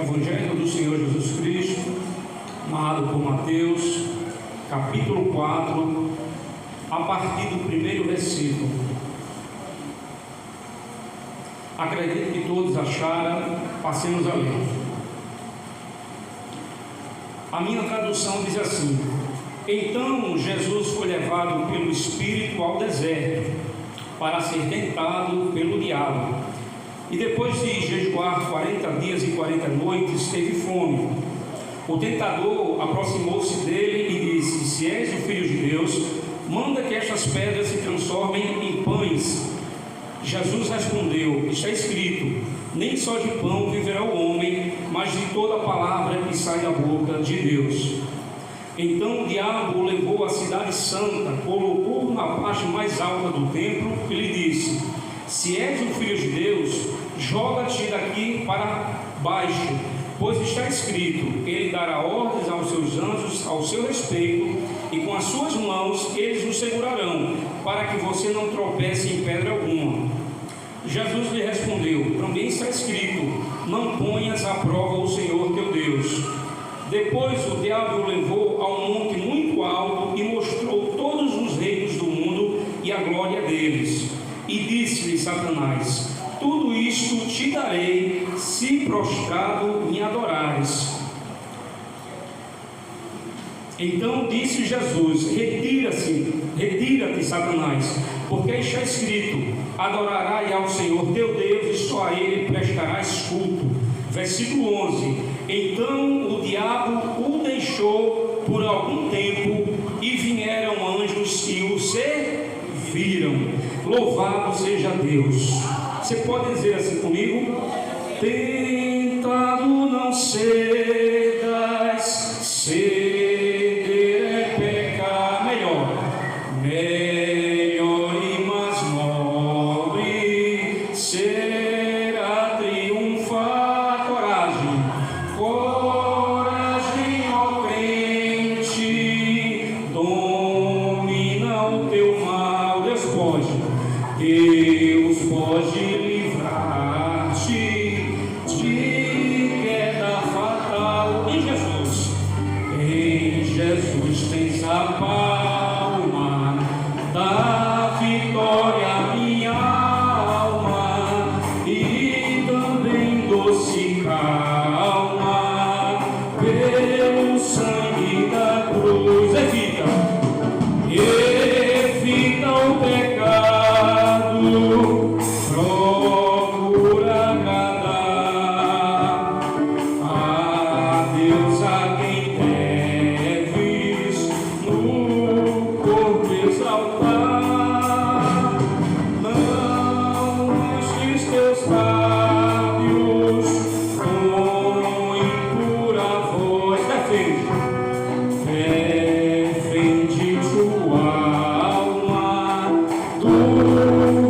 Evangelho do Senhor Jesus Cristo, narrado por Mateus, capítulo 4, a partir do primeiro versículo. Acredito que todos acharam, passemos a ler. A minha tradução diz assim: Então Jesus foi levado pelo Espírito ao deserto, para ser tentado pelo diabo. E depois de jejuar 40 dias e 40 noites, teve fome. O tentador aproximou-se dele e disse: Se és o Filho de Deus, manda que estas pedras se transformem em pães. Jesus respondeu: Está escrito, nem só de pão viverá o homem, mas de toda palavra que sai da boca de Deus. Então o diabo o levou à cidade santa, colocou-o na parte mais alta do templo e lhe disse: Se és o Filho de Deus, joga-te daqui para baixo, pois está escrito, ele dará ordens aos seus anjos ao seu respeito, e com as suas mãos eles o segurarão, para que você não tropece em pedra alguma. Jesus lhe respondeu: Também está escrito, não ponhas à prova o Senhor teu Deus. Depois o diabo o levou a um monte muito alto e mostrou todos os reinos do mundo e a glória deles. E disse-lhe Satanás: Tudo isto te darei, se prostrado me adorares. Então disse Jesus: Retira-te, Satanás, porque está escrito: Adorarás ao Senhor teu Deus e só a Ele prestarás culto. Versículo 11: Então o diabo o deixou por algum tempo, e vieram anjos e o serviram. Louvado seja Deus. Você pode dizer assim comigo? Tentado não cedas, ceder é pecar. Melhor e mais nobre será triunfar. Coragem, ó crente, domina o teu mal. Deus pode livrar-te de queda fatal. Em Jesus tens a palma da vitória, minha alma, e também doce calma pelo sangue da cruz. Evita o pecado, procura agradar a Deus, a quem deves no corpo exaltar. Não enches teus lábios com impura voz. Defende tua alma do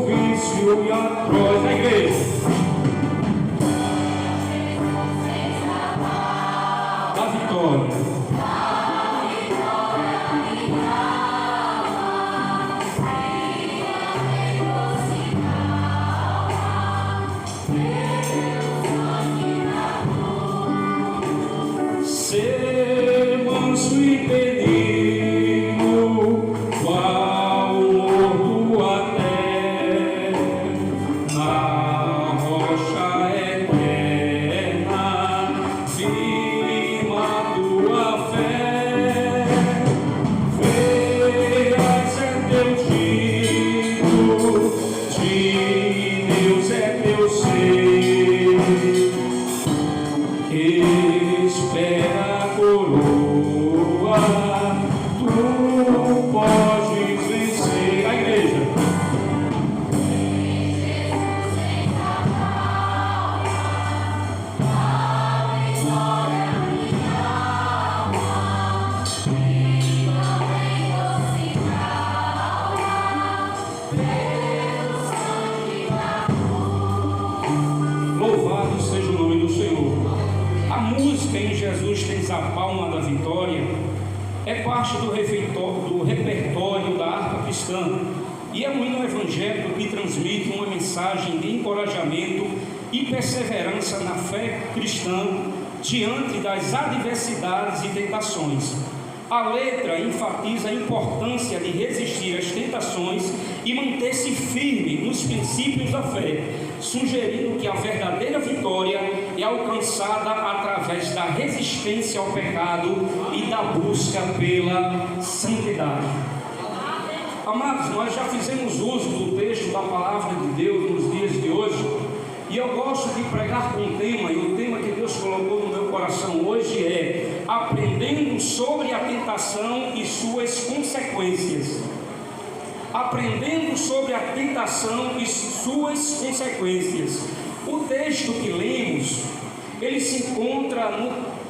vício e atroz. A igreja da vitória. Ser manso e benigno, qual morto até na rocha eterna, firma tua fé. Verás é teu dito, de Deus é teu ser. Espera a coroa, tu podes vencer. A igreja. Louvado seja o nome do Senhor. A música Em Jesus Tens a Palma da Vitória é parte do repertório da harpa cristã e é um hino evangélico que transmite uma mensagem de encorajamento e perseverança na fé cristã diante das adversidades e tentações. A letra enfatiza a importância de resistir às tentações e manter-se firme nos princípios da fé, sugerindo que a verdadeira vitória é alcançada através da resistência ao pecado e da busca pela santidade. Amados, nós já fizemos uso do texto da palavra de Deus nos dias de hoje, e eu gosto de pregar com um tema, e o tema que Deus colocou no meu coração hoje é aprendendo sobre a tentação e suas consequências. Aprendendo sobre a tentação e suas consequências. O texto que lemos, ele se encontra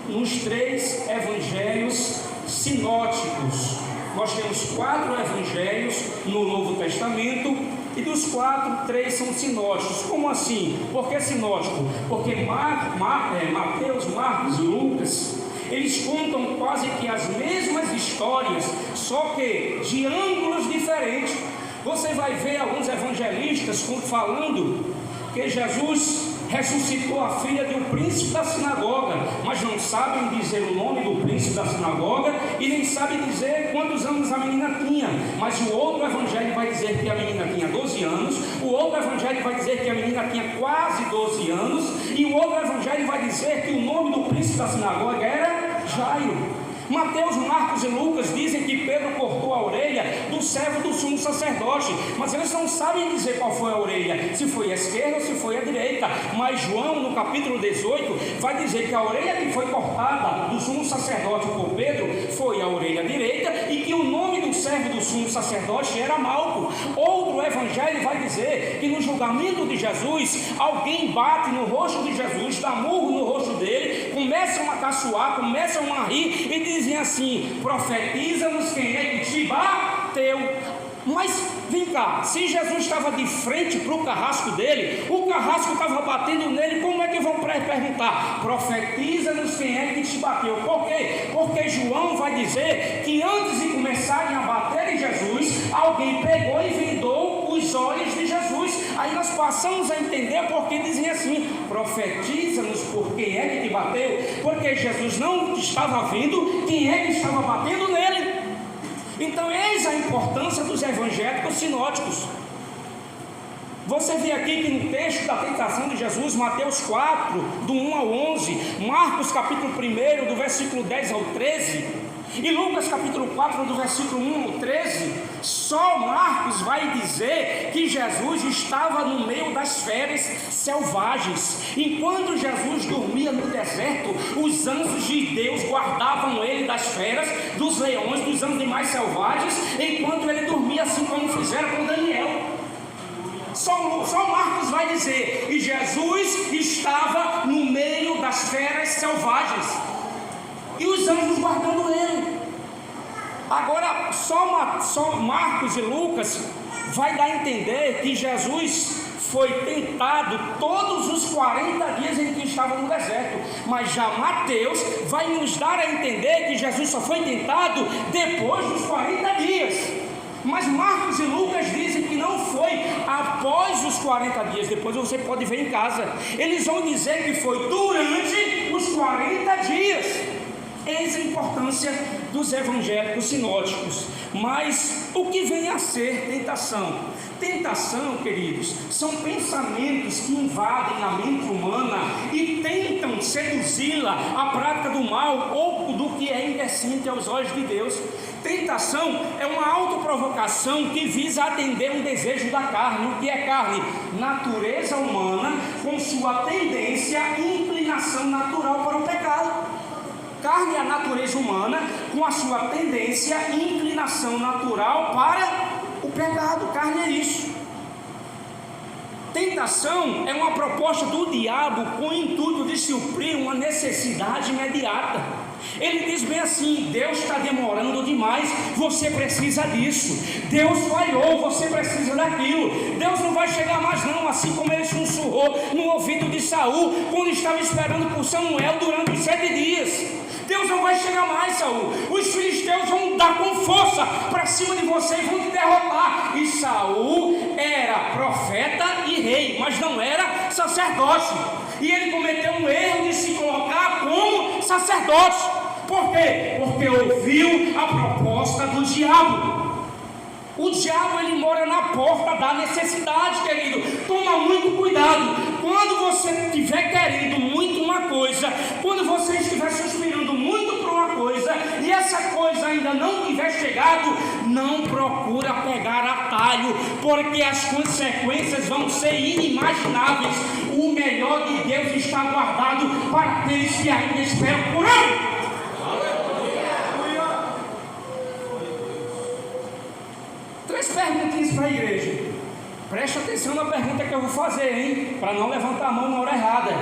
nos 3 evangelhos sinóticos. Nós temos 4 evangelhos no Novo Testamento, e dos 4, 3 são sinóticos. Como assim? Por que sinótico? Porque Mateus, Marcos e Lucas, eles contam quase que as mesmas histórias, só que de ângulos diferentes. Você vai ver alguns evangelistas falando que Jesus ressuscitou a filha de um príncipe da sinagoga, mas não sabem dizer o nome do príncipe da sinagoga e nem sabem dizer quantos anos a menina tinha. Mas o outro evangelho vai dizer que a menina tinha 12 anos, o outro evangelho vai dizer que a menina tinha quase 12 anos, e o outro evangelho vai dizer que o nome do príncipe da sinagoga era Jairo. Mateus, Marcos e Lucas dizem que Pedro cortou a orelha do servo do sumo sacerdote, mas eles não sabem dizer qual foi a orelha, se foi a esquerda ou se foi a direita. Mas João, no capítulo 18, vai dizer que a orelha que foi cortada do sumo sacerdote por Pedro foi a orelha direita, e que o nome do servo do sumo sacerdote era Malco. Outro evangelho vai dizer que no julgamento de Jesus, alguém bate no rosto de Jesus, dá murro no rosto dele, começam a caçoar, começam a rir e dizem assim: profetiza-nos quem é que te bateu. Mas vem cá, se Jesus estava de frente para o carrasco dele, o carrasco estava batendo nele, como é que vão perguntar? Profetiza-nos quem é que te bateu. Por quê? Porque João vai dizer que antes de começarem a bater em Jesus, alguém pegou e vendou os olhos de Jesus. Aí nós passamos a entender porque dizem assim: profetiza-nos por quem é que te bateu, porque Jesus não estava vendo quem é que estava batendo nele. Então eis a importância dos evangélicos sinóticos. Você vê aqui que no texto da tentação de Jesus, Mateus 4, do 1 ao 11, Marcos capítulo 1, do versículo 10 ao 13, e Lucas capítulo 4, do versículo 1 ao 13, só Marcos vai dizer que Jesus estava no meio das feras selvagens. Enquanto Jesus dormia no deserto, os anjos de Deus guardavam ele das feras, dos leões, dos animais selvagens, enquanto ele dormia, assim como fizeram com Daniel. Só Marcos vai dizer que Jesus estava no meio das feras selvagens e os anjos guardando ele. Agora só Marcos e Lucas vai dar a entender que Jesus foi tentado todos os 40 dias em que estava no deserto, mas já Mateus vai nos dar a entender que Jesus só foi tentado depois dos 40 dias. Mas Marcos e Lucas dizem que não foi após os 40 dias. Depois você pode ver em casa, eles vão dizer que foi durante os 40 dias. Eis a importância dos evangélicos sinóticos. Mas o que vem a ser tentação? Tentação, queridos, são pensamentos que invadem a mente humana e tentam seduzi-la à prática do mal ou do que é indecente aos olhos de Deus. Tentação é uma autoprovocação que visa atender um desejo da carne. O que é carne? Natureza humana com sua tendência e inclinação natural para o pecado. Carne é a natureza humana com a sua tendência e inclinação natural para o pecado. Carne é isso. Tentação é uma proposta do diabo com o intuito de nos suprir uma necessidade imediata. Ele diz bem assim: Deus está demorando demais, você precisa disso. Deus falhou, você precisa daquilo. Deus não vai chegar mais não, assim como ele sussurrou no ouvido de Saul, quando estava esperando por Samuel durante os 7 dias. Deus não vai chegar mais, Saul. Os filisteus vão dar com força para cima de você e vão te derrotar. E Saul era profeta e rei, mas não era sacerdote. E ele cometeu um erro de se colocar como sacerdote. Por quê? Porque ouviu a proposta do diabo. O diabo, ele mora na porta da necessidade, querido. Toma muito cuidado. Quando você estiver querendo muito uma coisa, quando você estiver suspirando muito por uma coisa, e essa coisa ainda não tiver chegado, não procura pegar atalho, porque as consequências vão ser inimagináveis. O melhor de Deus está guardado para aqueles que ainda esperam por ele. Três perguntinhas para a igreja. Preste atenção na pergunta que eu vou fazer, hein? Para não levantar a mão na hora errada.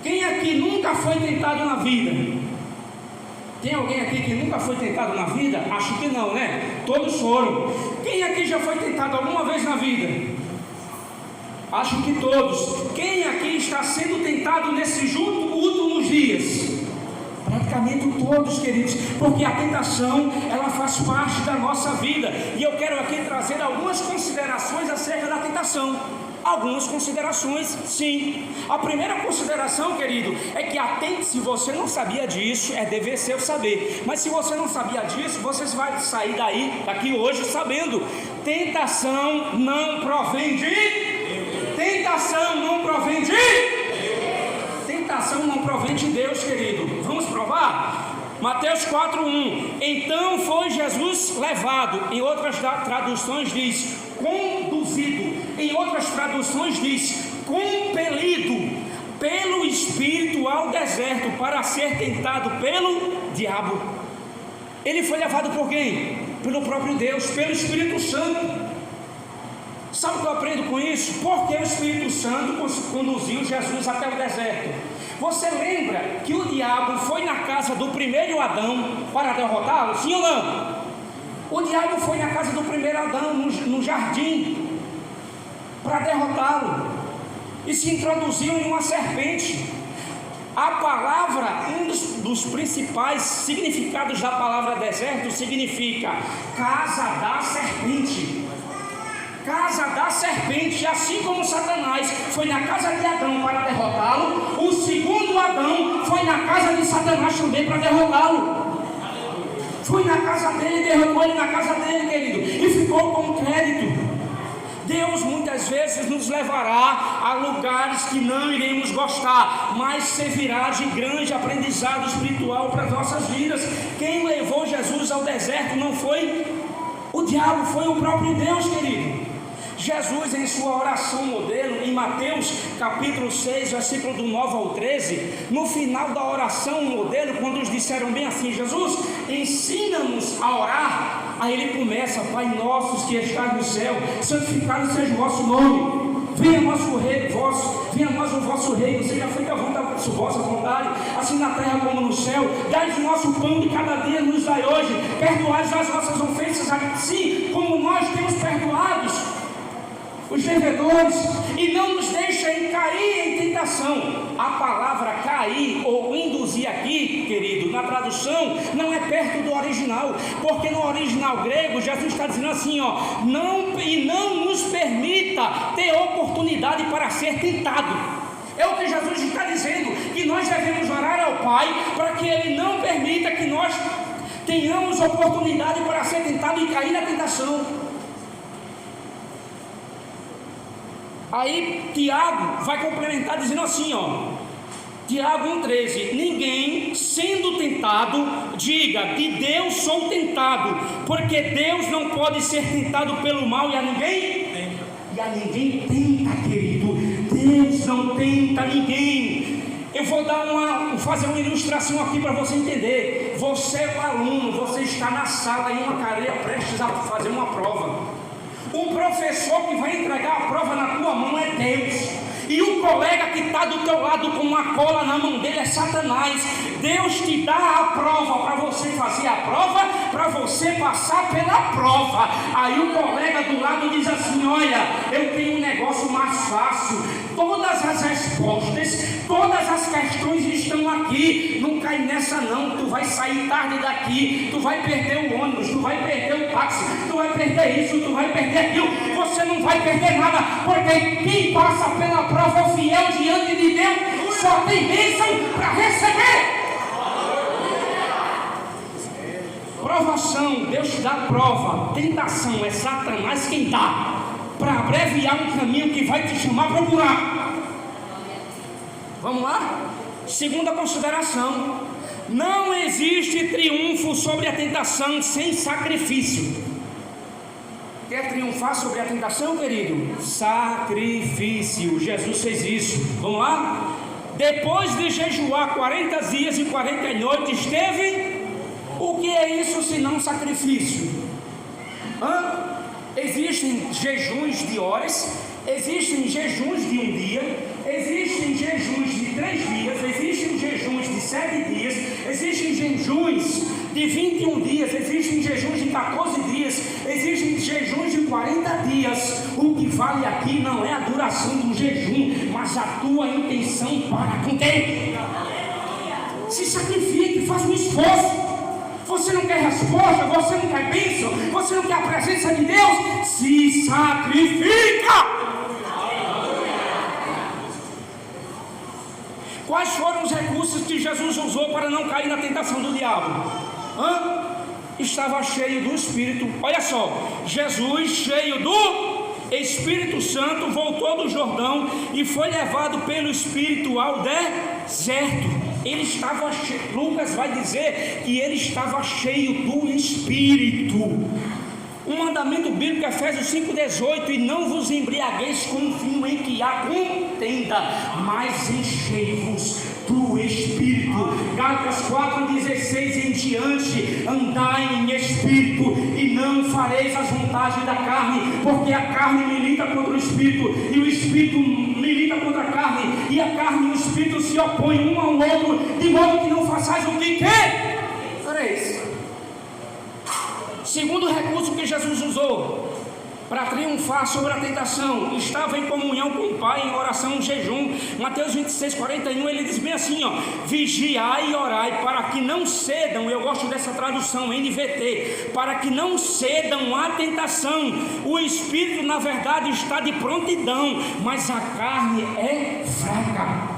Quem aqui nunca foi tentado na vida? Tem alguém aqui que nunca foi tentado na vida? Acho que não, né? Todos foram. Quem aqui já foi tentado alguma vez na vida? Acho que todos. Quem aqui está sendo tentado nesses últimos dias? Praticamente todos, queridos, porque a tentação, ela faz parte da nossa vida. E eu quero aqui trazer algumas considerações acerca da tentação. Algumas considerações, sim. A primeira consideração, querido, é que se você não sabia disso, é dever seu saber. Mas se você não sabia disso, você vai sair daqui hoje sabendo. Tentação não provém de... Tentação não provém de... Tentação não provém de Deus, querido. Vamos provar? Mateus 4:1. Então foi Jesus levado. Em outras traduções diz conduzido. Em outras traduções diz compelido pelo Espírito ao deserto para ser tentado pelo diabo. Ele foi levado por quem? Pelo próprio Deus, pelo Espírito Santo. Sabe o que eu aprendo com isso? Porque o Espírito Santo conduziu Jesus até o deserto. Você lembra que o diabo foi na casa do primeiro Adão para derrotá-lo? Sim ou não? O diabo foi na casa do primeiro Adão, no jardim, para derrotá-lo, e se introduziu em uma serpente. A palavra, dos principais significados da palavra deserto, significa casa da serpente. Casa da serpente. Assim como Satanás foi na casa de Adão para derrotá-lo, o segundo Adão foi na casa de Satanás também para derrotá-lo. Foi na casa dele, derrotou ele na casa dele, querido, e ficou com crédito. Deus muitas vezes nos levará a lugares que não iremos gostar, mas servirá de grande aprendizado espiritual para as nossas vidas. Quem levou Jesus ao deserto não foi o diabo, foi o próprio Deus, querido. Jesus, em sua oração modelo, em Mateus capítulo 6, versículo do 9 ao 13, no final da oração modelo, quando eles disseram bem assim: Jesus, ensina-nos a orar. Aí ele começa: Pai nosso que estás no céu, santificado seja o vosso nome, venha nosso rei, venha nós o vosso reino, seja feita a vossa vontade, assim na terra como no céu. Dai-nos o nosso pão de cada dia, nos dai hoje, perdoai as nossas ofensas, assim como nós temos perdoados os devedores, e não nos deixem cair em tentação. A palavra cair ou induzir aqui, querido, na tradução, não é perto do original, porque no original grego, Jesus está dizendo assim, não nos permita ter oportunidade para ser tentado. É o que Jesus está dizendo, que nós devemos orar ao Pai, para que Ele não permita que nós tenhamos oportunidade para ser tentado e cair na tentação. Aí Tiago vai complementar dizendo assim, Tiago 1,13: ninguém sendo tentado diga, de Deus sou tentado, porque Deus não pode ser tentado pelo mal, e a ninguém tenta, querido. Deus não tenta ninguém. Eu vou fazer uma ilustração aqui para você entender. Você é o aluno, você está na sala em uma cadeira prestes a fazer uma prova. O professor que vai entregar a prova na tua mão é Deus. e o colega que está do teu lado com uma cola na mão dele é Satanás. Deus te dá a prova para você fazer a prova, para você passar pela prova. Aí o colega do lado diz assim: olha, eu tenho um negócio mais fácil, todas as respostas, todas as questões estão aqui, não cai nessa não, tu vai sair tarde daqui, tu vai perder o ônibus, tu vai perder o táxi, tu vai perder isso, tu vai perder aquilo. Você não vai perder nada, porque quem passa pela prova fiel diante de Deus só tem bênção para receber. Provação, Deus te dá prova. Tentação é Satanás quem dá, para abreviar um caminho que vai te chamar para o buraco. Vamos lá? Segunda consideração: não existe triunfo sobre a tentação sem sacrifício. Quer triunfar sobre a tentação, querido? Sacrifício. Jesus fez isso. Vamos lá? Depois de jejuar 40 dias e 40 noites, teve... O que é isso senão sacrifício? Existem jejuns de horas, existem jejuns de um dia, existem jejuns de 3 dias, existem jejuns de 7 dias, existem jejuns de 21 dias, existem jejuns de 14 dias, existem jejuns de 40 dias. O que vale aqui não é a duração do jejum, mas a tua intenção para com Deus. Se sacrifique, faz um esforço. Você não quer resposta, você não quer bênção, você não quer a presença de Deus, se sacrifica. Quais foram os recursos que Jesus usou para não cair na tentação do diabo? Estava cheio do Espírito. Olha só, Jesus, cheio do Espírito Santo, voltou do Jordão e foi levado pelo Espírito ao deserto. Ele estava cheio, Lucas vai dizer que ele estava cheio do Espírito. Um mandamento bíblico, Efésios 5,18: e não vos embriagueis com o vinho em que há contenda, mas enchei-vos do Espírito. Gálatas 4,16 em diante: andai em Espírito e não fareis as vontades da carne, porque a carne milita contra o Espírito e o Espírito milita contra a carne, e a carne e o Espírito se opõem um ao outro, de modo que não façais o que quer. Segundo recurso que Jesus usou para triunfar sobre a tentação, estava em comunhão com o Pai, em oração, em jejum. Mateus 26:41, ele diz bem assim, vigiai e orai para que não cedam. Eu gosto dessa tradução, NVT, para que não cedam à tentação. O espírito na verdade está de prontidão, mas a carne é fraca.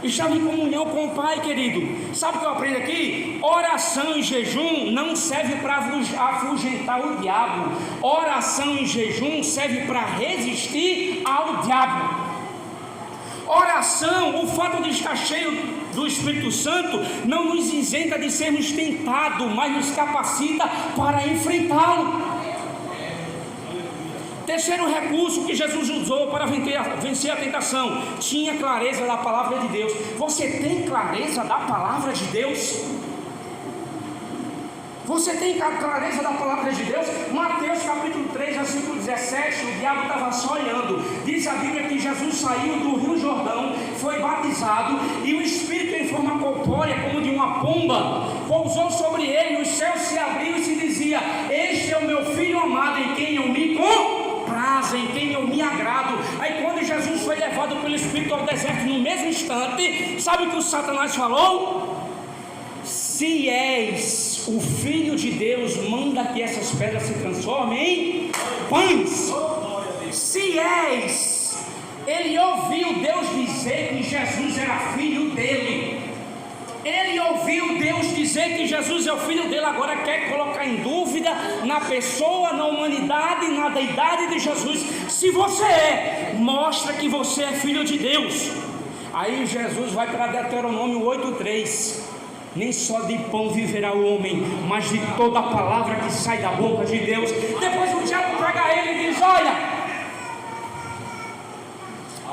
Estava em comunhão com o Pai, querido. Sabe o que eu aprendo aqui? Oração e jejum não serve para afugentar o diabo. Oração e jejum serve para resistir ao diabo. Oração, o fato de estar cheio do Espírito Santo não nos isenta de sermos tentados, mas nos capacita para enfrentá-lo. Terceiro recurso que Jesus usou para vencer a tentação: tinha clareza da palavra de Deus. Você tem clareza da palavra de Deus? Você tem clareza da palavra de Deus? Mateus capítulo 3, versículo 17, o diabo estava só olhando. Diz a Bíblia que Jesus saiu do Rio Jordão, foi batizado, e o Espírito em forma corpórea, como de uma pomba, pousou sobre ele, e os céus se abriram e se dizia: este é o meu Filho amado, em quem eu me comprazo, em quem eu me agrado. Aí quando Jesus foi levado pelo Espírito ao deserto, no mesmo instante, sabe o que o Satanás falou? Se és o Filho de Deus, manda que essas pedras se transformem em pães. Se és. Ele ouviu Deus dizer que Jesus era filho dele. Ele ouviu Deus dizer que Jesus é o filho dele. Agora quer colocar em dúvida na pessoa, na humanidade, na deidade de Jesus. Se você é, mostra que você é filho de Deus. Aí Jesus vai para Deuteronômio 8:3. Nem só de pão viverá o homem, mas de toda a palavra que sai da boca de Deus. Depois o diabo pega ele e diz: olha,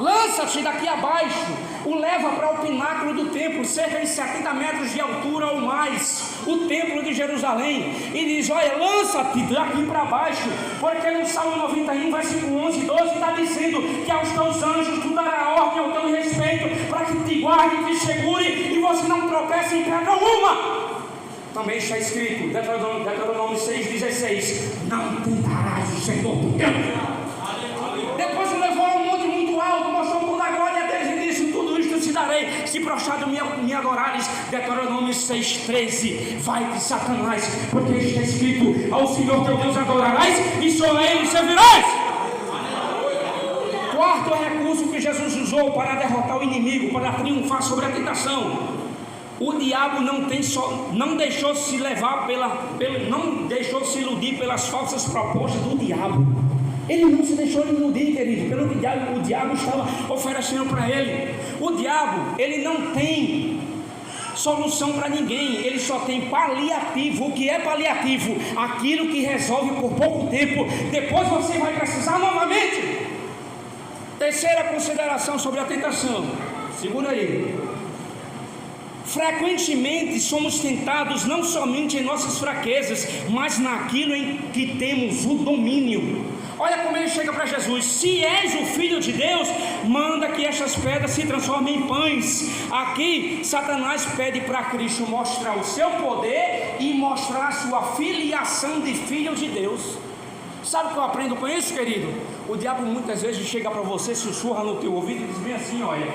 lança-te daqui abaixo. o leva para o pináculo do templo, cerca de 70 metros de altura ou mais, o templo de Jerusalém, e diz: olha, lança-te daqui para baixo, porque no Salmo 91, versículo 11 e 12 está dizendo que aos teus anjos tu dará ordem ao teu respeito, para que te guarde, te segure, e você não tropece em pedra alguma. Também está escrito, Deuteronômio 6,16: não tentarás o Senhor teu Deus. Depois o levou a um monte muito alto, mostrou toda a glória deles e disse: tudo isto te darei, se prostrado me adorares. Deuteronômio 6,13: vai-te, Satanás, porque está escrito: ao Senhor teu Deus adorarás e só a Ele servirás. Quarto recurso que Jesus usou para derrotar o inimigo, para triunfar sobre a tentação: o diabo não deixou se levar não deixou se iludir pelas falsas propostas do diabo. Ele não se deixou iludir, querido, pelo que o diabo estava oferecendo para ele. O diabo, ele não tem solução para ninguém, ele só tem paliativo. O que é paliativo? Aquilo que resolve por pouco tempo, depois você vai precisar novamente. Terceira consideração sobre a tentação, segura aí. Frequentemente somos tentados não somente em nossas fraquezas, mas naquilo em que temos o domínio. Olha como ele chega para Jesus: se és o Filho de Deus, manda que estas pedras se transformem em pães. Aqui Satanás pede para Cristo mostrar o seu poder e mostrar a sua filiação de filho de Deus. Sabe o que eu aprendo com isso, querido? O diabo muitas vezes chega para você, sussurra no teu ouvido e diz bem assim: olha,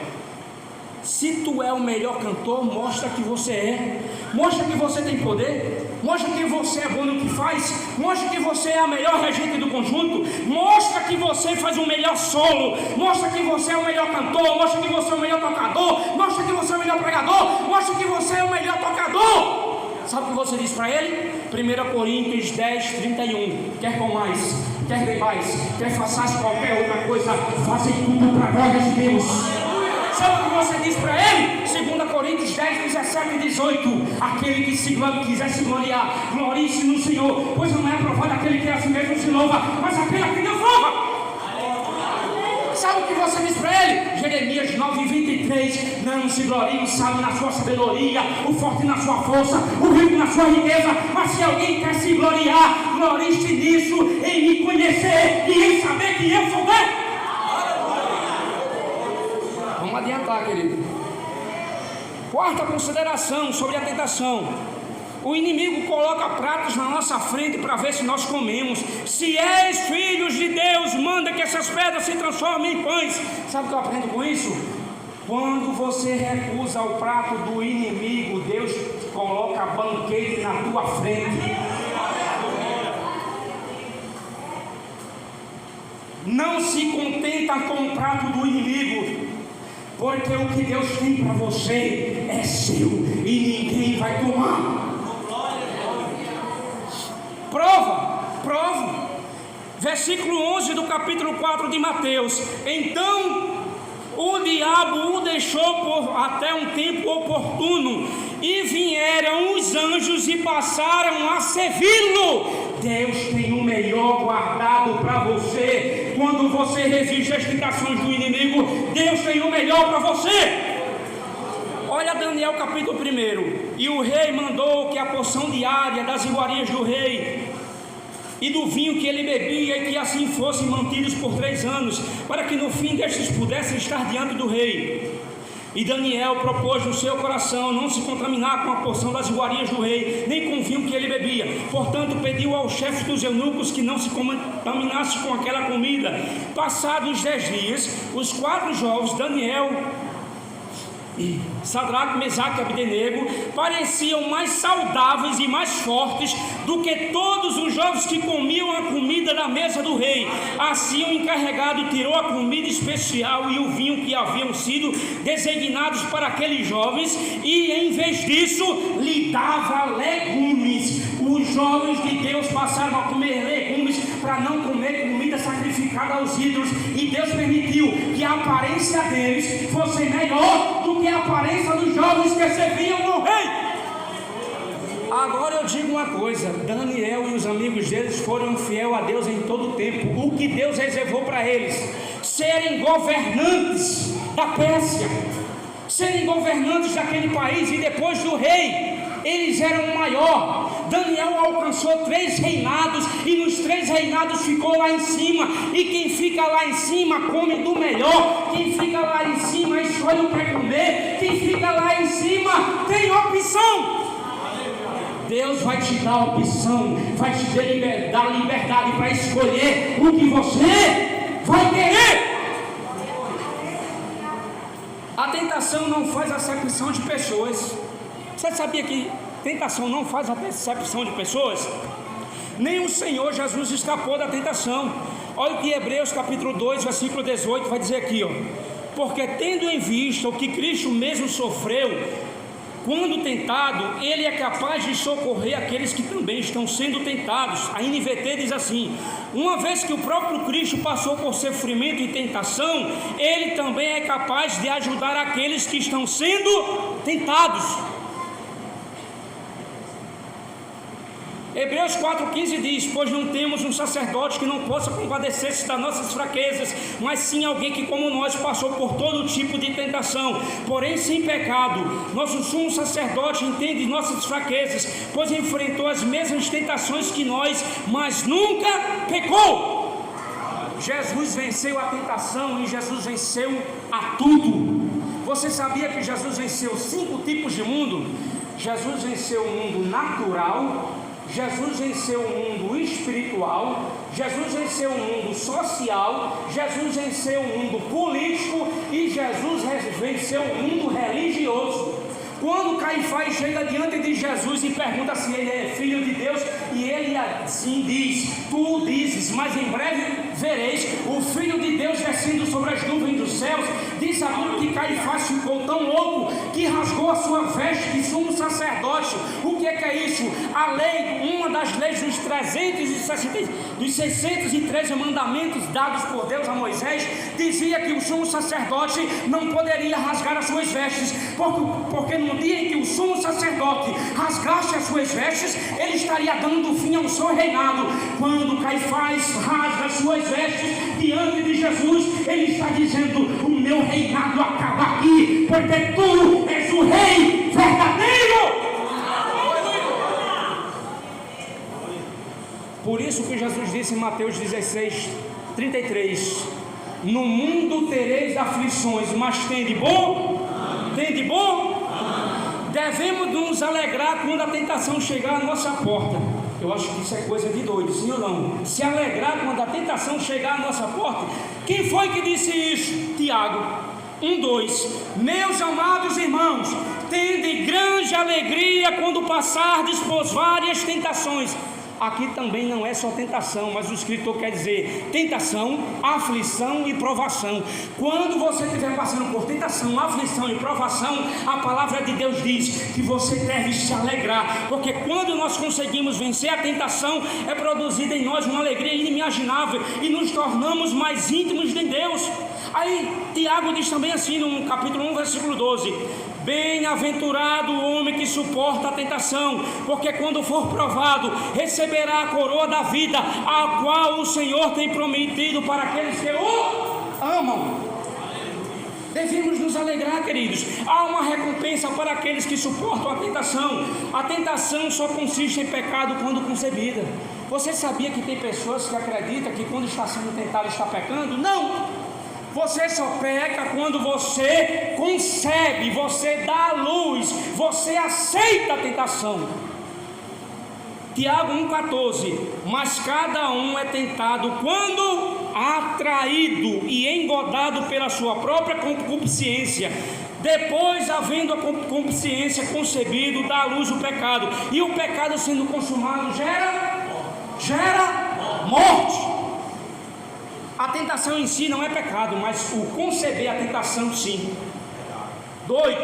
se tu é o melhor cantor, mostra que você é, mostra que você tem poder, mostra que você é bom no que faz, mostra que você é a melhor regente do conjunto, mostra que você faz o melhor solo, mostra que você é o melhor cantor, mostra que você é o melhor tocador, mostra que você é o melhor pregador, mostra que você é o melhor tocador. Sabe o que você diz para ele? 1 Coríntios 10:31: quer comais, quer bebais, quer façais qualquer outra coisa, fazem tudo para a glória de Deus. Sabe o que você diz para ele? 2 Coríntios 10:17 e 18: aquele que quiser se gloriar, glorie-se no Senhor, pois não é aprovado aquele que a si mesmo se louva, mas aquele a quem Deus louva. Sabe o que você diz para ele? Jeremias 9:23: não se glorie o sábio na sua sabedoria, o forte na sua força, o rico na sua riqueza, mas se alguém quer se gloriar, glorie-se nisso, em me conhecer e em saber que eu sou Deus. Vamos adiantar, querido. Quarta consideração sobre a tentação: o inimigo coloca pratos na nossa frente para ver se nós comemos. Se és filhos de Deus, manda que essas pedras se transformem em pães. Sabe o que eu aprendo com isso? Quando você recusa o prato do inimigo, Deus coloca banquete na tua frente. Não se contenta com o prato do inimigo, porque o que Deus tem para você é seu e ninguém vai tomar. Prova. Versículo 11 do capítulo 4 de Mateus: então o diabo o deixou até um tempo oportuno, e vieram os anjos e passaram a servi-lo. Deus tem o melhor guardado para você. Quando você resiste às tentações do inimigo, Deus tem o melhor para você. Olha Daniel capítulo 1: e o rei mandou que a porção diária das iguarias do rei e do vinho que ele bebia, e que assim fossem mantidos por 3 anos, para que no fim destes pudessem estar diante do rei. E Daniel propôs no seu coração não se contaminar com a porção das iguarias do rei, nem com o vinho que ele bebia. Portanto, pediu ao chefe dos eunucos que não se contaminasse com aquela comida. Passados 10 dias, os 4 jovens, Daniel, Sadraque, Mesaque e Abdenego, pareciam mais saudáveis e mais fortes do que todos os jovens que comiam a comida da mesa do rei. Assim o encarregado tirou a comida especial e o vinho que haviam sido designados para aqueles jovens, e em vez disso lhe dava legumes. Os jovens de Deus passaram a comer legumes para não comer comida sacrificada aos ídolos, e Deus permitiu que a aparência deles fosse melhor do que a aparência dos jovens que serviam ao rei. Agora eu digo uma coisa: Daniel e os amigos deles foram fiel a Deus em todo o tempo. O que Deus reservou para eles: serem governantes da Pérsia. governantes daquele país, e depois do rei, eles eram o maior. Daniel alcançou 3 reinados, e nos 3 reinados ficou lá em cima. E quem fica lá em cima come do melhor. Quem fica lá em cima escolhe o que comer. Quem fica lá em cima tem opção. Deus vai te dar opção, vai te dar liberdade para escolher o que você vai querer. A tentação não faz acepção de pessoas. Você sabia que tentação não faz acepção de pessoas? Nem o Senhor Jesus escapou da tentação. Olha o que Hebreus capítulo 2, versículo 18 vai dizer aqui, ó. Porque tendo em vista o que Cristo mesmo sofreu, quando tentado, Ele é capaz de socorrer aqueles que também estão sendo tentados. A NVT diz assim: uma vez que o próprio Cristo passou por sofrimento e tentação, Ele também é capaz de ajudar aqueles que estão sendo tentados. Hebreus 4,15 diz: pois não temos um sacerdote que não possa compadecer-se das nossas fraquezas, mas sim alguém que como nós passou por todo tipo de tentação, porém sem pecado. Nosso sumo sacerdote entende nossas fraquezas, pois enfrentou as mesmas tentações que nós, mas nunca pecou. Jesus venceu a tentação e Jesus venceu a tudo. Você sabia que Jesus venceu 5 tipos de mundo? Jesus venceu o mundo natural, Jesus venceu o mundo espiritual, Jesus venceu o mundo social, Jesus venceu o mundo político e Jesus venceu o mundo religioso. Quando Caifás chega diante de Jesus e pergunta se ele é filho de Deus, e ele assim diz: tu dizes, mas em breve vereis o Filho de Deus descendo sobre as nuvens dos céus. Diz a Bíblia que Caifás ficou tão louco que rasgou a sua veste de sumo sacerdócio. O que é isso? A lei, uma das leis dos 613 mandamentos dados por Deus a Moisés, dizia que o sumo sacerdote não poderia rasgar as suas vestes, porque no dia em que o sumo sacerdote rasgasse as suas vestes, ele estaria dando fim ao seu reinado. Quando Caifás rasga as suas vestes diante de Jesus, ele está dizendo: o meu reinado acaba aqui, porque tu és o rei verdadeiro. Por isso que Jesus disse em Mateus 16:33: no mundo tereis aflições, mas tende bom? Tende bom? Devemos nos alegrar quando a tentação chegar à nossa porta. Eu acho que isso é coisa de doido, sim ou não? Se alegrar quando a tentação chegar à nossa porta. Quem foi que disse isso? Tiago 1:2: meus amados irmãos, tende grande alegria quando passardes por várias tentações. Aqui também não é só tentação, mas o escritor quer dizer tentação, aflição e provação. Quando você estiver passando por tentação, aflição e provação, a palavra de Deus diz que você deve se alegrar, porque quando nós conseguimos vencer a tentação, é produzida em nós uma alegria inimaginável e nos tornamos mais íntimos de Deus. Aí Tiago diz também assim no capítulo 1, versículo 12: bem-aventurado o homem que suporta a tentação, porque quando for provado, receberá a coroa da vida, a qual o Senhor tem prometido para aqueles que o amam. Devemos nos alegrar, queridos. Há uma recompensa para aqueles que suportam a tentação. A tentação só consiste em pecado quando concebida. Você sabia que tem pessoas que acreditam que quando está sendo tentado está pecando? Não! Você só peca quando você concebe, você dá a luz, você aceita a tentação. Tiago 1,14: mas cada um é tentado quando atraído e engodado pela sua própria concupiscência. Depois, havendo a concupiscência concebido, dá à luz o pecado. E o pecado sendo consumado gera morte. A tentação em si não é pecado, mas o conceber a tentação sim. 2.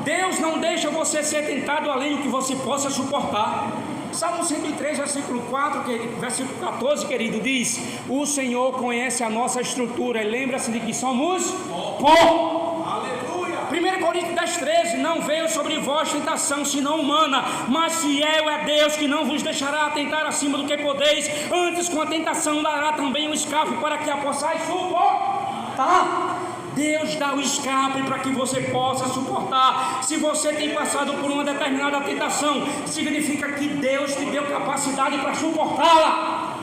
Deus não deixa você ser tentado além do que você possa suportar. Salmo 103, versículo 4, versículo 14, querido, diz: o Senhor conhece a nossa estrutura e lembra-se de que somos pó. 1 Coríntios 10,13: não veio sobre vós tentação senão humana, mas fiel é Deus, que não vos deixará tentar acima do que podeis, antes com a tentação dará também um escape para que a possais suportar. Deus dá o escape para que você possa suportar. Se você tem passado por uma determinada tentação, significa que Deus te deu capacidade para suportá-la.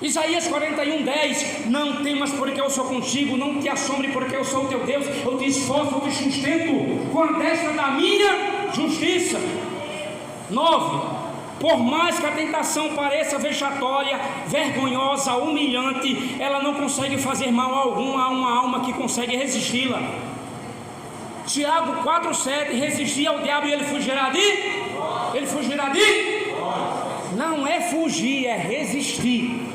Isaías 41:10: não temas porque eu sou contigo, não te assombre porque eu sou o teu Deus, eu te esforço, eu te sustento com a destra da minha justiça. 9: por mais que a tentação pareça vexatória, vergonhosa, humilhante, ela não consegue fazer mal algum a uma alma que consegue resisti-la. Tiago 4:7: resistir ao diabo e ele fugirá de? Não é fugir, é resistir.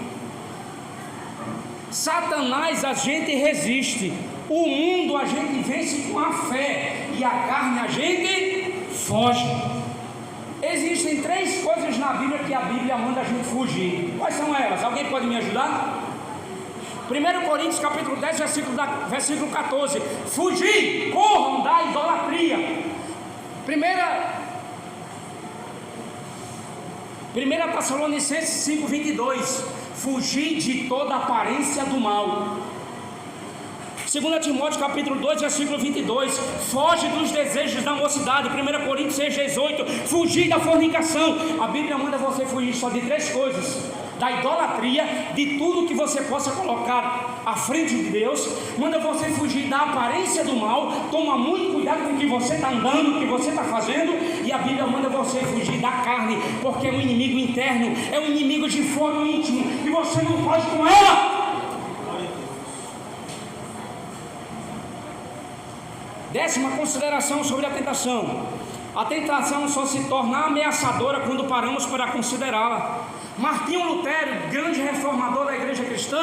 Satanás a gente resiste, o mundo a gente vence com a fé, e a carne a gente foge. Existem 3 coisas na Bíblia que a Bíblia manda a gente fugir. Quais são elas? Alguém pode me ajudar? 1 Coríntios capítulo 10, versículo 14: fugir, corram da idolatria. 1 Tessalonicenses 5:22: fugir de toda aparência do mal. 2 Timóteo capítulo 2, versículo 22: foge dos desejos da mocidade. 1 Coríntios 6:18: fugir da fornicação. A Bíblia manda você fugir só de 3 coisas: da idolatria, de tudo que você possa colocar à frente de Deus. Manda você fugir da aparência do mal. Toma muito cuidado com o que você está andando, o que você está fazendo. E a Bíblia manda você fugir da carne, porque é um inimigo interno, é um inimigo de foro íntimo, e você não pode com ela. 10ª consideração sobre a tentação: a tentação só se torna ameaçadora quando paramos para considerá-la. Martinho Lutero, grande reformador da igreja cristã,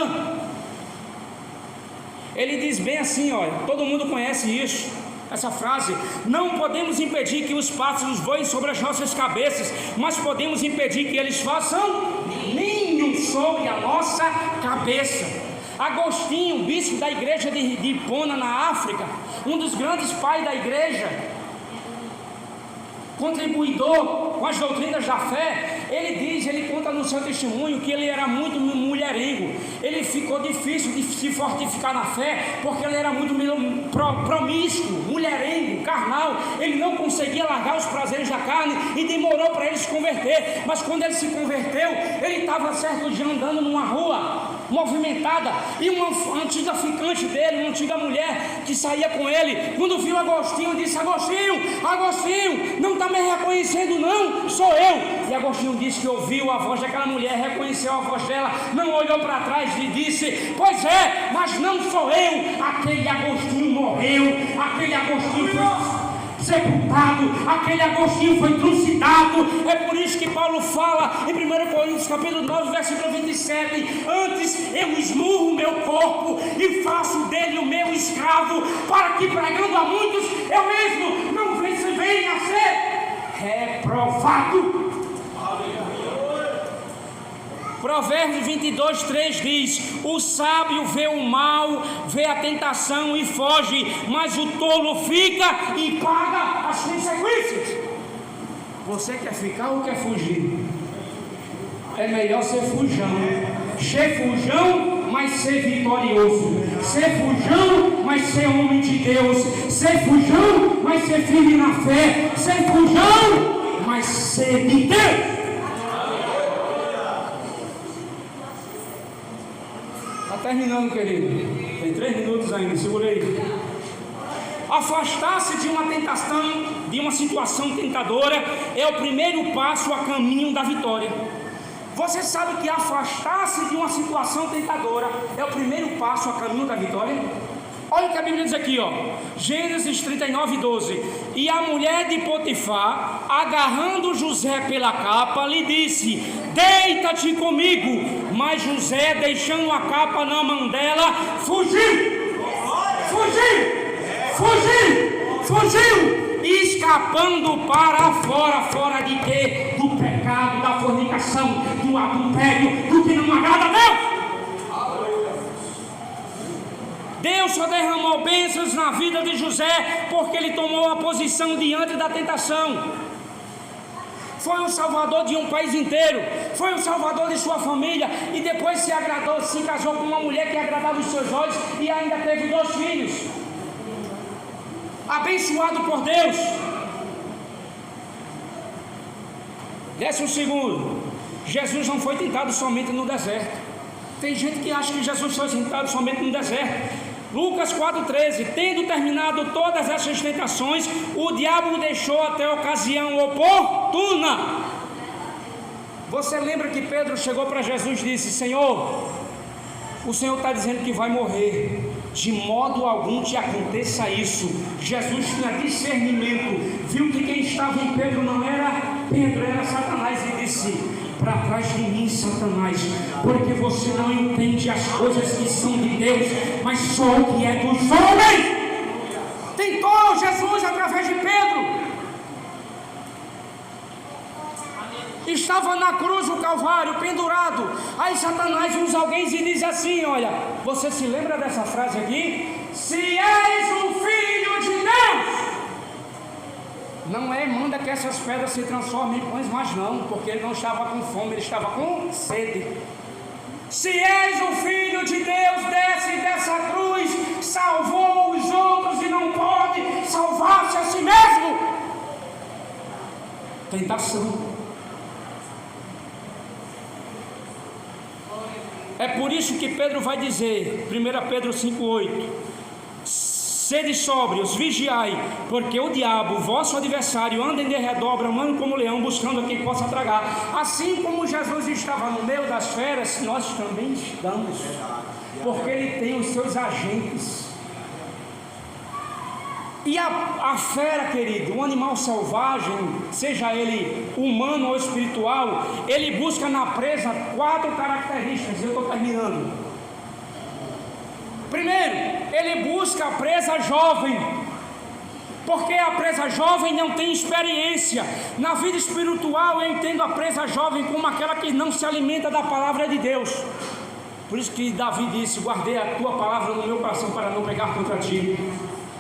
ele diz bem assim, olha, todo mundo conhece isso, essa frase: não podemos impedir que os pássaros voem sobre as nossas cabeças, mas podemos impedir que eles façam ninho sobre a nossa cabeça. Agostinho, bispo da igreja de Hipona, na África, um dos grandes pais da igreja, contribuidor com as doutrinas da fé, ele conta no seu testemunho que ele era muito mulherengo. Ele ficou difícil de se fortificar na fé, porque ele era muito promíscuo, mulherengo, carnal. Ele não conseguia largar os prazeres da carne e demorou para ele se converter. Mas quando ele se converteu, ele estava certo dia andando numa rua movimentada, e uma antiga ficante dele, uma antiga mulher que saía com ele, quando viu Agostinho, disse: Agostinho, não está me reconhecendo não? Sou eu. E Agostinho disse que ouviu a voz daquela mulher, reconheceu a voz dela, não olhou para trás e disse: pois é, mas não sou eu. Aquele Agostinho morreu, aquele Agostinho foi sepultado, aquele Agostinho foi trucidado. É por isso que Paulo fala em 1 Coríntios capítulo 9, versículo 27: antes eu esmurro o meu corpo e faço dele o meu escravo, para que pregando a muitos, eu mesmo não venha a ser reprovado. Provérbios 22:3 diz: o sábio vê o mal, vê a tentação e foge, mas o tolo fica e paga as consequências. Você quer ficar ou quer fugir? É melhor ser fujão. Ser fujão, mas ser vitorioso. Ser fujão, mas ser homem de Deus. Ser fujão, mas ser firme na fé. Ser fujão, mas ser de Deus. Terminando, querido, tem 3 minutos ainda, segurei. Afastar-se de uma tentação, de uma situação tentadora, é o primeiro passo a caminho da vitória. Você sabe que afastar-se de uma situação tentadora é o primeiro passo a caminho da vitória? Olha o que a Bíblia diz aqui, ó, Gênesis 39:12. E a mulher de Potifar, agarrando José pela capa, lhe disse: deita-te comigo. Mas José, deixando a capa na mão dela, fugiu, escapando para fora de quê? Do pecado, da fornicação, do adultério, do que não agrada a Deus. Deus só derramou bênçãos na vida de José porque ele tomou a posição diante da tentação. foi um salvador de um país inteiro, foi um salvador de sua família, e depois se casou com uma mulher que agradava os seus olhos e ainda teve 2 filhos, abençoado por Deus. 12º, Jesus não foi tentado somente no deserto. Tem gente que acha que Jesus foi tentado somente no deserto. Lucas 4,13: tendo terminado todas essas tentações, o diabo o deixou até a ocasião oportuna. Você lembra que Pedro chegou para Jesus e disse: Senhor, o Senhor está dizendo que vai morrer, de modo algum te aconteça isso. Jesus tinha discernimento, viu que quem estava em Pedro não era Pedro, era Satanás, e disse: para trás de mim, Satanás, porque você não entende as coisas que são de Deus, mas só o que é dos homens. Tentou Jesus através de Pedro. Estava na cruz do Calvário, pendurado. Aí Satanás usa alguém e diz assim: olha, você se lembra dessa frase aqui? Se és o Filho de Deus, não é manda que essas pedras se transformem em pães, mas não, porque ele não estava com fome, ele estava com sede. Se és o Filho de Deus, desce dessa cruz. Salvou os outros e não pode salvar-se a si mesmo. Tentação. É por isso que Pedro vai dizer, 1 Pedro 5,8: sede sóbrios, vigiai, porque o diabo, vosso adversário, anda em derredor, bramando como leão, buscando a quem possa tragar. Assim como Jesus estava no meio das feras, nós também estamos, porque ele tem os seus agentes. E a fera, querido, um animal selvagem, seja ele humano ou espiritual, ele busca na presa 4 características. Eu estou terminando. Primeiro, ele busca a presa jovem, porque a presa jovem não tem experiência. Na vida espiritual eu entendo a presa jovem como aquela que não se alimenta da palavra de Deus. Por isso que Davi disse: guardei a tua palavra no meu coração para não pegar contra ti.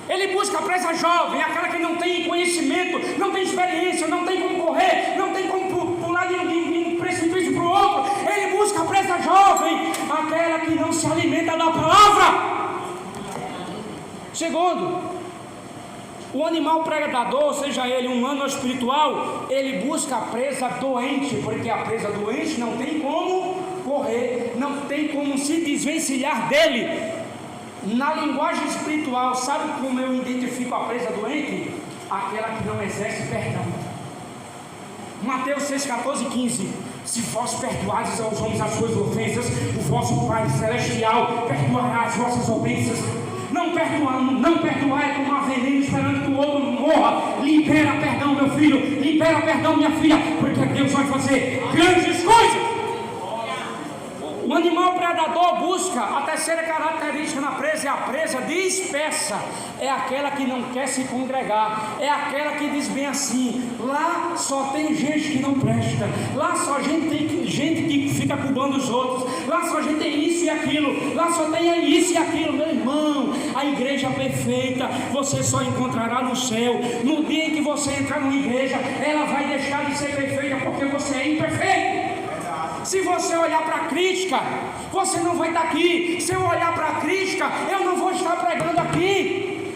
Ele busca a presa jovem, aquela que não tem conhecimento, não tem experiência, não tem como correr, não tem como pular de um precipício para o outro. Ele busca a presa jovem, aquela que não se alimenta da palavra. Segundo, o animal predador, seja ele humano ou espiritual, ele busca a presa doente, porque a presa doente não tem como correr, não tem como se desvencilhar dele. Na linguagem espiritual, sabe como eu identifico a presa doente? Aquela que não exerce perdão. Mateus 6, 14 e 15: se vós perdoardes aos homens as suas ofensas, o vosso Pai Celestial perdoará as vossas ofensas. Não perdoar é tomar veneno esperando que o outro morra. Libera perdão, meu filho, libera perdão, minha filha, porque Deus vai fazer grandes coisas. O animal predador busca, a terceira característica na presa é a presa dispersa. É aquela que não quer se congregar, é aquela que diz bem assim: lá só tem gente que não presta, lá só tem gente que fica culpando os outros, lá só gente tem isso e aquilo, lá só tem isso e aquilo. Meu irmão, a igreja perfeita você só encontrará no céu. No dia em que você entrar numa igreja, ela vai deixar de ser perfeita, porque você é imperfeito. Se você olhar para a crítica, você não vai estar aqui. Se eu olhar para a crítica, eu não vou estar pregando aqui,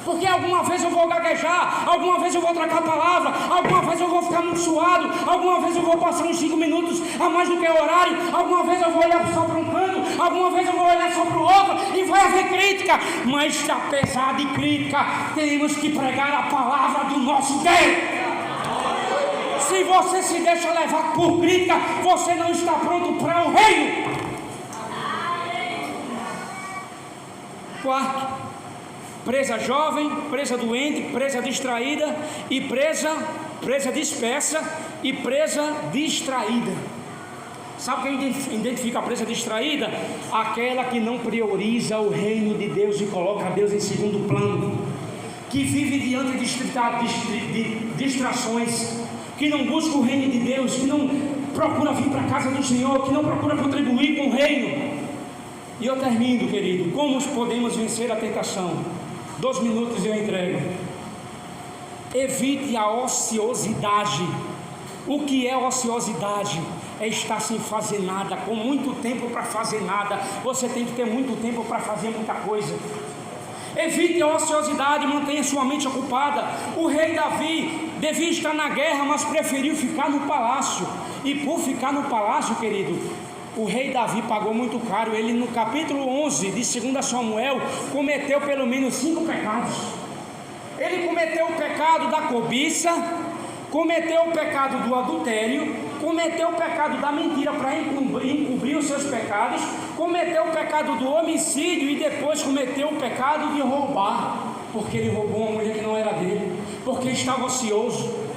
porque alguma vez eu vou gaguejar, alguma vez eu vou trocar a palavra, alguma vez eu vou ficar muito suado, alguma vez eu vou passar uns 5 minutos a mais do que o horário, alguma vez eu vou olhar só para um canto, alguma vez eu vou olhar só para o outro, e vai haver crítica. Mas apesar de crítica, temos que pregar a palavra do nosso Deus. Se você se deixa levar por crítica, você não está pronto para o reino. Quarto, presa jovem, presa doente, presa distraída e presa dispersa e presa distraída. Sabe quem identifica a presa distraída? Aquela que não prioriza o reino de Deus e coloca Deus em segundo plano, que vive diante de distrações, que não busca o reino de Deus, que não procura vir para a casa do Senhor, que não procura contribuir com o reino. E eu termino, querido. Como podemos vencer a tentação? 2 minutos eu entrego. Evite a ociosidade. O que é ociosidade? É estar sem fazer nada, com muito tempo para fazer nada. Você tem que ter muito tempo para fazer muita coisa. Evite a ociosidade, mantenha sua mente ocupada. O rei Davi devia estar na guerra, mas preferiu ficar no palácio. E por ficar no palácio, querido, o rei Davi pagou muito caro. Ele, no capítulo 11 de 2 Samuel, cometeu pelo menos 5 pecados. Ele cometeu o pecado da cobiça, cometeu o pecado do adultério, cometeu o pecado da mentira para encobrir os seus pecados, cometeu o pecado do homicídio e depois cometeu o pecado de roubar, porque ele roubou uma mulher que não era dele, porque estava ocioso.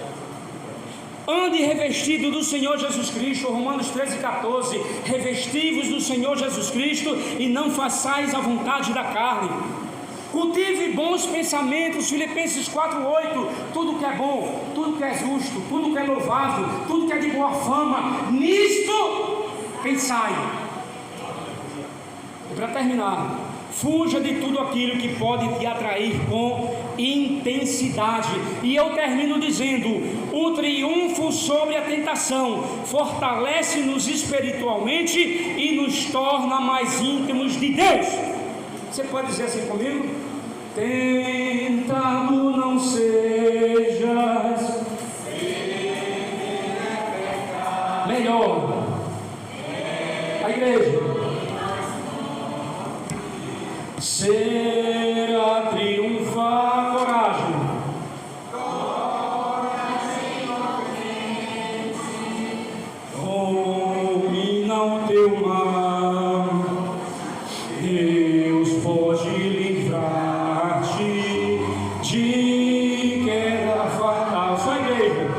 Ande revestido do Senhor Jesus Cristo, Romanos 13,14. Revestivos do Senhor Jesus Cristo e não façais a vontade da carne. Cultive bons pensamentos, Filipenses 4,8. Tudo que é bom, tudo que é justo, tudo que é louvável, tudo que é de boa fama, nisto pensai. E para terminar, fuja de tudo aquilo que pode te atrair com intensidade. E eu termino dizendo: o triunfo sobre a tentação fortalece-nos espiritualmente e nos torna mais íntimos de Deus. Você pode dizer assim comigo? Tentado não sejas, melhor. A igreja será triunfar, coragem. Domina o teu mal, Deus pode livrar-te de queda fatal. Só a igreja.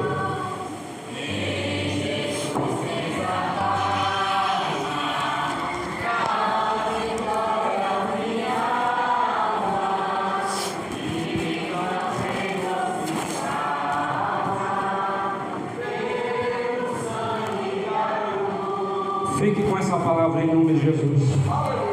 Fique com essa palavra em nome de Jesus.